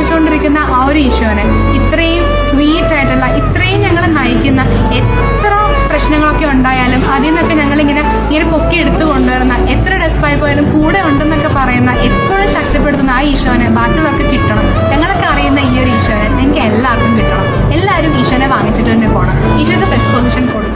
അനുഭവിച്ചുകൊണ്ടിരിക്കുന്ന ആ ഒരു ഈശോനെ, ഇത്രയും സ്വീറ്റ് ആയിട്ടുള്ള, ഇത്രയും ഞങ്ങളെ നയിക്കുന്ന, എത്ര പ്രശ്നങ്ങളൊക്കെ ഉണ്ടായാലും അതിൽ നിന്നൊക്കെ ഞങ്ങളിങ്ങനെ പൊക്കി എടുത്തു കൊണ്ടുവരുന്ന, എത്ര ഡെസ്പായി പോയാലും കൂടെ ഉണ്ടെന്നൊക്കെ പറയുന്ന, എപ്പോഴും ശക്തിപ്പെടുത്തുന്ന ആ ഈശോനെ ബാക്കിയുള്ളവർക്ക് കിട്ടണം. ഞങ്ങളൊക്കെ അറിയുന്ന ഈ ഒരു ഈശോനെ ഞങ്ങൾക്ക് എല്ലാവർക്കും കിട്ടണം. എല്ലാവരും ഈശോനെ വാങ്ങിച്ചിട്ട് തന്നെ പോകണം. ഈശോയ്ക്ക് ബെസ്റ്റ് പൊസിഷൻ കൊടുക്കണം.